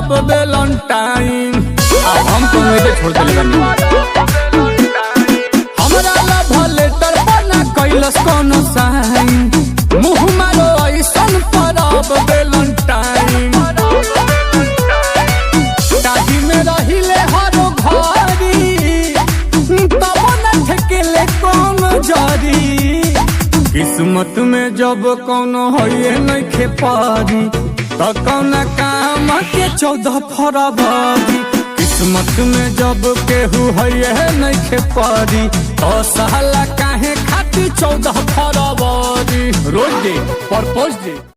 परब वेलेंटाइन। अब हम तो नहीं छोड़ देले बानी। हमरा लव लेटर बना कैलस कोनो साइन, मुँह मारो ऐसन परब वेलेंटाइन। ताही में रहिले हरो घरी, तब न ठेकेले कोनो जरी। किस्मत में जब कोनो होइए नइखे पारी, त कौन काम के 14 फरवरी। किस्मत में जब केहू है नइखे पारी, तो साला काहे खातिर 14 फरवरी। Rose day, propose day.